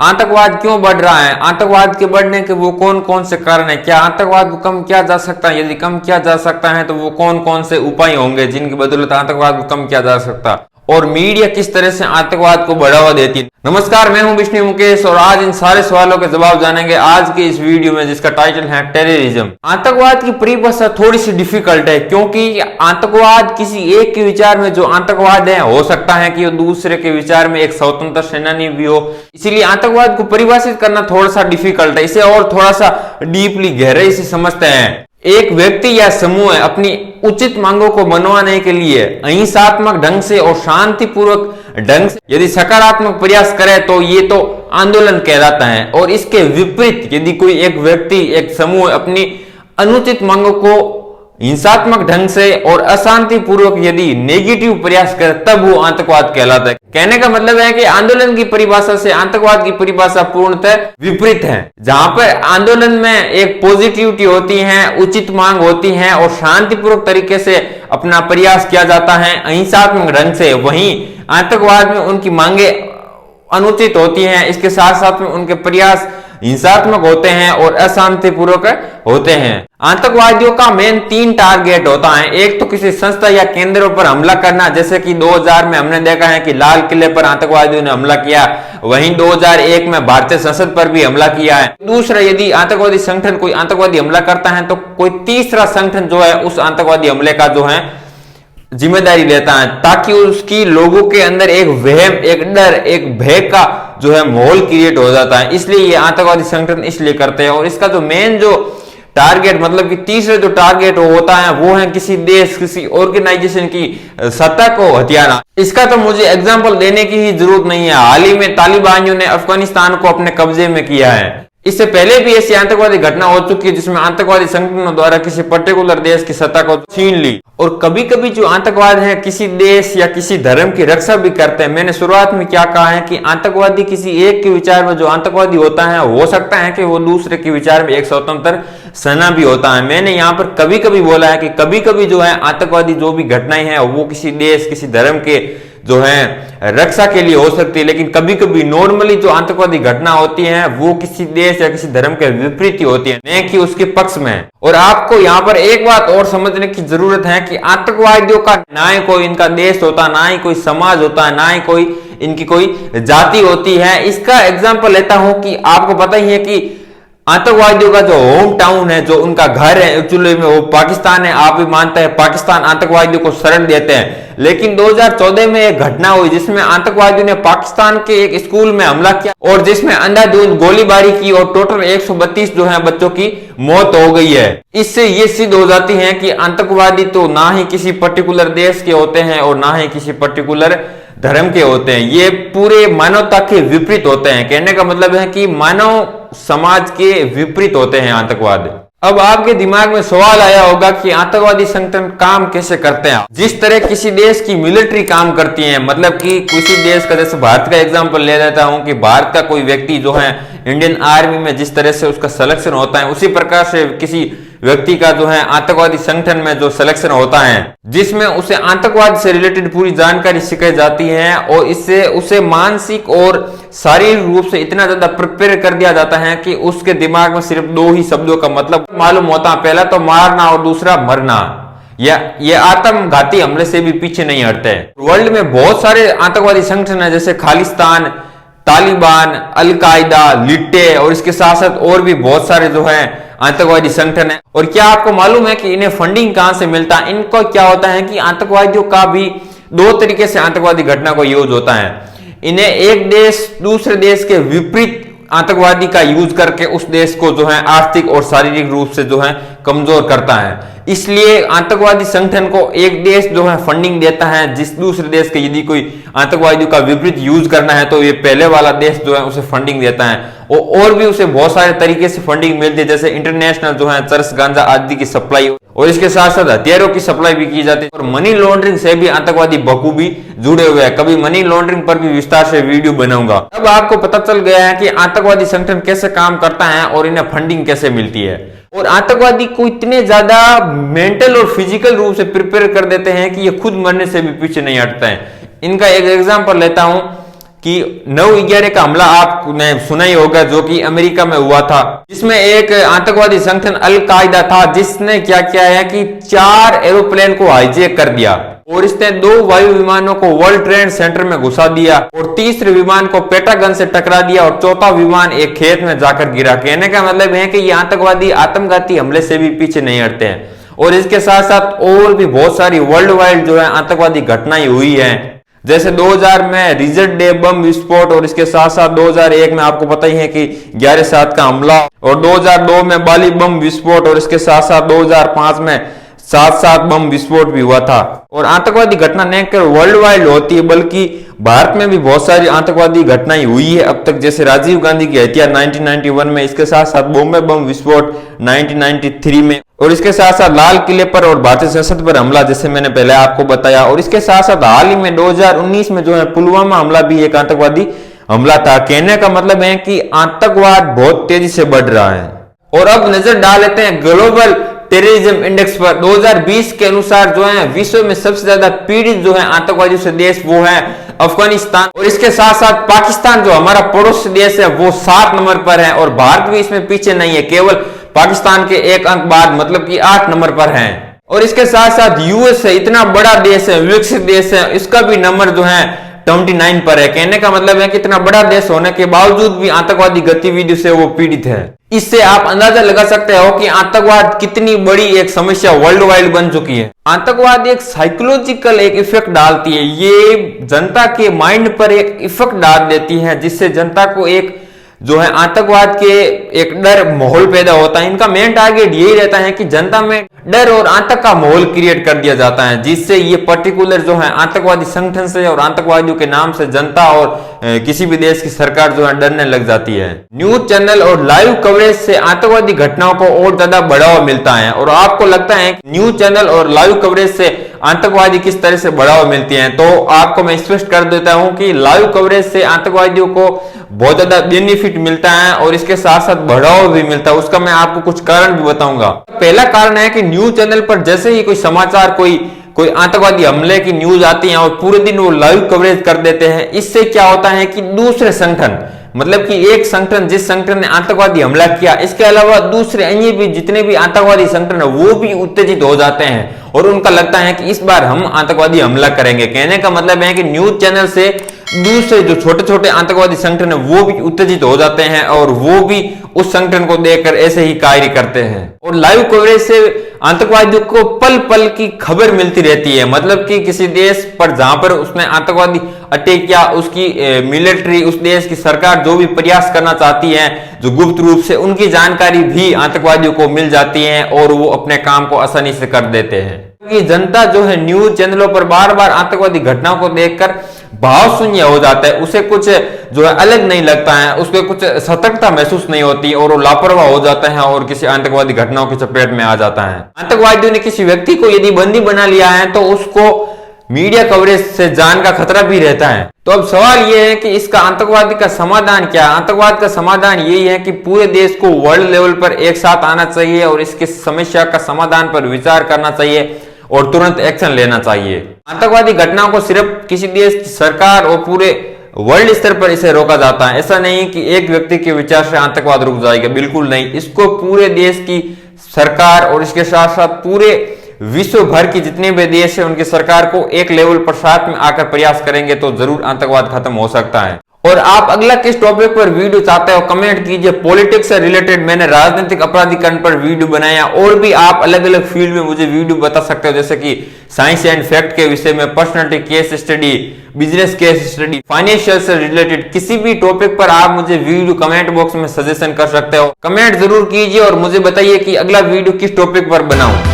आतंकवाद क्यों बढ़ रहा है, आतंकवाद के बढ़ने के वो कौन कौन से कारण है, क्या आतंकवाद को कम किया जा सकता है, यदि कम किया जा सकता है तो वो कौन कौन से उपाय होंगे जिनकी बदौलत आतंकवाद को कम किया जा सकता, और मीडिया किस तरह से आतंकवाद को बढ़ावा देती है। नमस्कार, मैं हूं विष्णु मुकेश और आज इन सारे सवालों के जवाब जानेंगे आज के इस वीडियो में, जिसका टाइटल है टेररिज्म। आतंकवाद की परिभाषा थोड़ी सी डिफिकल्ट है, क्योंकि आतंकवाद किसी एक के विचार में जो आतंकवाद है, हो सकता है कि वो दूसरे के विचार में एक स्वतंत्र सेनानी भी हो, इसीलिए आतंकवाद को परिभाषित करना थोड़ा सा डिफिकल्ट है। इसे और थोड़ा सा डीपली गहराई से समझते हैं। एक व्यक्ति या समूह अपनी उचित मांगों को मनवाने के लिए अहिंसात्मक ढंग से और शांतिपूर्वक ढंग से यदि सकारात्मक प्रयास करे तो ये तो आंदोलन कहलाता है, और इसके विपरीत यदि कोई एक व्यक्ति एक समूह अपनी अनुचित मांगों को हिंसात्मक ढंग से और अशांति पूर्वक यदि नेगेटिव प्रयास करे तब वो आतंकवाद कहलाता है। कहने का मतलब है कि आंदोलन की परिभाषा से आतंकवाद की परिभाषा पूर्णतः विपरीत है। जहां पर आंदोलन में एक पॉजिटिविटी होती है, उचित मांग होती है और शांतिपूर्वक तरीके से अपना प्रयास किया जाता है अहिंसात्मक ढंग से, वहीं आतंकवाद में उनकी मांगे अनुचित होती हैं, इसके साथ साथ में उनके प्रयास हिंसात्मक होते हैं और अशांतिपूर्वक होते हैं। आतंकवादियों का मेन 3 टारगेट होता है। एक तो किसी संस्था या केंद्रों पर हमला करना, जैसे कि 2000 में हमने देखा है कि लाल किले पर आतंकवादियों ने हमला किया, वहीं 2001 में भारतीय संसद पर भी हमला किया है। दूसरा, यदि आतंकवादी संगठन कोई आतंकवादी हमला करता है तो कोई तीसरा संगठन जो है उस आतंकवादी हमले का जो है जिम्मेदारी लेता है, ताकि उसकी लोगों के अंदर एक वहम, एक डर, एक भय का जो है माहौल क्रिएट हो जाता है। इसलिए ये आतंकवादी संगठन इसलिए करते हैं। और इसका जो मेन जो टारगेट, मतलब कि तीसरे जो टारगेट होता है वो है किसी देश, किसी ऑर्गेनाइजेशन की सत्ता को हथियाना। इसका तो मुझे एग्जांपल देने की ही जरूरत नहीं है। हाल ही में तालिबानियों ने अफगानिस्तान को अपने कब्जे में किया है। इससे पहले भी ऐसी आतंकवादी घटना हो चुकी है जिसमें आतंकवादी संगठनों द्वारा किसी पर्टिकुलर देश की सत्ता को छीन ली। और कभी कभी जो आतंकवाद है किसी देश या किसी धर्म की रक्षा भी करते हैं। मैंने शुरुआत में क्या कहा है कि आतंकवादी किसी एक के विचार में जो आतंकवादी होता है, हो सकता है कि वो दूसरे के विचार में एक स्वतंत्र सेना भी होता है। मैंने यहाँ पर कभी कभी बोला है कि कभी कभी जो है आतंकवादी जो भी घटनाएं हैं वो किसी देश, किसी धर्म के जो है रक्षा के लिए हो सकती है, लेकिन कभी कभी नॉर्मली जो आतंकवादी घटना होती है वो किसी देश या किसी धर्म के विपरीत ही होती है, न कि उसके पक्ष में। और आपको यहाँ पर एक बात और समझने की जरूरत है कि आतंकवादियों का ना ही कोई इनका देश होता, ना ही कोई समाज होता, ना ही कोई इनकी कोई जाति होती है। इसका एग्जाम्पल लेता हूं कि आपको पता ही है कि आतंकवादियों का जो होम टाउन है, जो उनका घर है एक्चुअली में वो पाकिस्तान है। आप भी मानते हैं पाकिस्तान आतंकवादियों को शरण देते हैं, लेकिन 2014 में एक घटना हुई जिसमें आतंकवादियों ने पाकिस्तान के एक स्कूल में हमला किया और जिसमें अंधाधुंध गोलीबारी की और टोटल 132 जो है बच्चों की मौत हो गई है। इससे ये सिद्ध हो जाती है कि आतंकवादी तो ना ही किसी पर्टिकुलर देश के होते हैं और ना ही किसी पर्टिकुलर धर्म के होते हैं, ये पूरे मानवता के विपरीत होते हैं। कहने का मतलब है कि मानव समाज के विपरीत होते हैं आतंकवाद। अब आपके दिमाग में सवाल आया होगा कि आतंकवादी संगठन काम कैसे करते हैं। जिस तरह किसी देश की मिलिट्री काम करती है, मतलब कि किसी देश का, जैसे भारत का एग्जांपल ले लेता हूं कि भारत का कोई व्यक्ति जो है इंडियन आर्मी में जिस तरह से उसका सिलेक्शन होता है, उसी प्रकार से किसी व्यक्ति का जो है आतंकवादी संगठन में जो सिलेक्शन होता है, जिसमें उसे आतंकवाद से रिलेटेड पूरी जानकारी सिखाई जाती है और इससे उसे मानसिक और शारीरिक रूप से इतना ज्यादा प्रिपेयर कर दिया जाता है कि उसके दिमाग में सिर्फ 2 ही शब्दों का मतलब मालूम होता है, पहला तो मारना और दूसरा मरना। ये आत्मघाती हमले से भी पीछे नहीं हटते। वर्ल्ड में बहुत सारे आतंकवादी संगठन है, जैसे खालिस्तान, तालिबान, अल-कायदा, लिट्टे और इसके साथ साथ और भी बहुत सारे जो है आतंकवादी संगठन है। और क्या आपको मालूम है कि इन्हें फंडिंग कहां से मिलता है? इनको क्या होता है कि आतंकवादियों का भी 2 तरीके से आतंकवादी घटना को यूज होता है। इन्हें एक देश दूसरे देश के विपरीत आतंकवादी का यूज करके उस देश को जो है आर्थिक और शारीरिक रूप से जो है कमजोर करता है। इसलिए आतंकवादी संगठन को एक देश जो है फंडिंग देता है, जिस दूसरे देश के यदि कोई आतंकवादियों का विपरीत यूज करना है तो ये पहले वाला देश जो है उसे फंडिंग देता है। और भी उसे बहुत सारे तरीके से फंडिंग मिलती है, जैसे इंटरनेशनल जो है चरस, गांजा आदि की सप्लाई, और इसके साथ साथ हथियारों की सप्लाई भी की जाती है। और मनी लॉन्ड्रिंग से भी आतंकवादी बखूबी जुड़े हुए हैं। कभी मनी लॉन्ड्रिंग पर भी विस्तार से वीडियो बनाऊंगा। अब आपको पता चल गया है कि आतंकवादी संगठन कैसे काम करता है और इन्हें फंडिंग कैसे मिलती है। और आतंकवादी को इतने ज्यादा मेंटल और फिजिकल रूप से प्रिपेयर कर देते हैं कि ये खुद मरने से भी पीछे नहीं हटते हैं। इनका एक एग्जांपल लेता हूं कि 9/11 का हमला आपने सुना ही होगा, जो कि अमेरिका में हुआ था, जिसमें एक आतंकवादी संगठन अल कायदा था, जिसने क्या किया है कि 4 एरोप्लेन को हाईजैक कर दिया और इसने 2 वायु विमानों को वर्ल्ड ट्रेड सेंटर में घुसा दिया और तीसरे विमान को पेंटागन से टकरा दिया और चौथा विमान एक खेत में जाकर गिरा। कहने का मतलब है कि ये आतंकवादी आत्मघाती हमले से भी पीछे नहीं हटते हैं। और इसके साथ साथ और भी बहुत सारी वर्ल्ड वाइड जो है आतंकवादी घटनाएं हुई हैं, जैसे 2000 में रिजर्ट डे बम विस्फोट, और इसके साथ साथ 2001 में आपको पता ही है कि 11/7 का हमला, और 2002 में बाली बम विस्फोट, और इसके साथ साथ 2005 में 7/7 बम विस्फोट भी हुआ था। और आतंकवादी घटना न केवल वर्ल्ड वाइड होती है बल्कि भारत में भी बहुत सारी आतंकवादी घटनाएं हुई है अब तक, जैसे राजीव गांधी की हत्या 1991 में, इसके साथ साथ बॉम्बे बम विस्फोट 1993 में, और इसके साथ साथ लाल किले पर और भारतीय संसद पर हमला, जैसे मैंने पहले आपको बताया, और इसके साथ साथ हाल ही में 2019 में जो है पुलवामा हमला भी एक आतंकवादी हमला था। कहने का मतलब है कि आतंकवाद बहुत तेजी से बढ़ रहा है। और अब नजर डाल लेते हैं ग्लोबल टेररिज्म इंडेक्स पर। 2020 के अनुसार जो है विश्व में सबसे ज्यादा पीड़ित जो है आतंकवादियों से देश वो है अफगानिस्तान, और इसके साथ साथ पाकिस्तान जो हमारा पड़ोसी देश है वो 7 नंबर पर है, और भारत भी इसमें पीछे नहीं है, केवल पाकिस्तान के 1 अंक बाद, मतलब कि 8 नंबर पर है। और इसके साथ साथ यूएस है, इतना बड़ा देश है, विकसित देश है, इसका भी नंबर जो है 29 पर है। कहने का मतलब है कि इतना बड़ा देश होने के बावजूद भी आतंकवादी गतिविधियों से वो पीड़ित है। इससे आप अंदाजा लगा सकते हो कि आतंकवाद कितनी बड़ी एक समस्या वर्ल्ड वाइड बन चुकी है। आतंकवाद एक साइकोलॉजिकल एक इफेक्ट डालती है, ये जनता के माइंड पर एक इफेक्ट डाल देती है, जिससे जनता को एक जो है आतंकवाद के एक डर माहौल पैदा होता है। इनका मेन टारगेट यही रहता है कि जनता में डर और आतंक का माहौल क्रिएट कर दिया जाता है, जिससे ये पर्टिकुलर जो है आतंकवादी संगठन से और आतंकवादियों के नाम से जनता और किसी भी देश की सरकार जो है डरने लग जाती है। न्यूज चैनल और लाइव कवरेज से आतंकवादी घटनाओं को और ज्यादा बढ़ावा मिलता है। और आपको लगता है कि न्यूज चैनल और लाइव कवरेज से आतंकवादी किस तरह से बढ़ावा मिलती है, तो आपको मैं स्पष्ट कर देता हूं कि लाइव कवरेज से आतंकवादियों को बहुत ज्यादा बेनिफिट मिलता है और इसके साथ साथ बढ़ावा भी मिलता है। उसका मैं आपको कुछ कारण भी बताऊंगा। पहला कारण है कि न्यूज चैनल पर जैसे ही कोई समाचार, कोई आतंकवादी हमले की न्यूज आती है और पूरे दिन वो लाइव कवरेज कर देते हैं, इससे क्या होता है कि दूसरे संगठन, मतलब कि एक संगठन जिस संगठन ने आतंकवादी हमला किया, इसके अलावा दूसरे अन्य भी जितने भी आतंकवादी संगठन है वो भी उत्तेजित हो जाते हैं और उनका लगता है कि इस बार हम आतंकवादी हमला करेंगे। कहने का मतलब है कि न्यूज चैनल से दूसरे जो छोटे छोटे आतंकवादी संगठन है वो भी उत्तेजित हो जाते हैं और वो भी उस संगठन को देखकर ऐसे ही कार्य करते हैं। और लाइव कवरेज से आतंकवादियों को पल पल की खबर मिलती रहती है, मतलब कि किसी देश पर जहां पर उसने आतंकवादी अटैक किया, उसकी मिलिट्री, उस देश की सरकार जो भी प्रयास करना चाहती है जो गुप्त रूप से, उनकी जानकारी भी आतंकवादियों को मिल जाती है और वो अपने काम को आसानी से कर देते हैं। कि जनता जो है न्यूज चैनलों पर बार बार आतंकवादी घटनाओं को देखकर भाव शून्य हो जाता है, उसे कुछ जो है अलग नहीं लगता है, उसको कुछ सतर्कता महसूस नहीं होती और वो लापरवाह हो जाता है और किसी आतंकवादी घटनाओं की चपेट में आ जाता है। आतंकवादियों ने किसी व्यक्ति को यदि बंदी बना लिया है तो उसको मीडिया कवरेज से जान का खतरा भी रहता है। तो अब सवाल यह है कि इसका आतंकवादी का समाधान क्या है। आतंकवाद का समाधान यही है कि पूरे देश को वर्ल्ड लेवल पर एक साथ आना चाहिए और इसकी समस्या का समाधान पर विचार करना चाहिए और तुरंत एक्शन लेना चाहिए। आतंकवादी घटनाओं को सिर्फ किसी देश की सरकार और पूरे वर्ल्ड स्तर पर इसे रोका जाता है। ऐसा नहीं कि एक व्यक्ति के विचार से आतंकवाद रुक जाएगा, बिल्कुल नहीं। इसको पूरे देश की सरकार और इसके साथ साथ पूरे विश्व भर की जितने भी देश है उनकी सरकार को एक लेवल पर साथ में आकर प्रयास करेंगे तो जरूर आतंकवाद खत्म हो सकता है। और आप अगला किस टॉपिक पर वीडियो चाहते हो कमेंट कीजिए। पॉलिटिक्स से रिलेटेड मैंने राजनीतिक अपराधीकरण पर वीडियो बनाया, और भी आप अलग अलग फील्ड में मुझे वीडियो बता सकते हो, जैसे कि साइंस एंड फैक्ट के विषय में, personality case study, business case study, financial से रिलेटेड किसी भी टॉपिक पर आप मुझे वीडियो कमेंट बॉक्स में सजेशन कर सकते हो। कमेंट जरूर कीजिए और मुझे बताइए कि अगला वीडियो किस टॉपिक पर बनाऊं।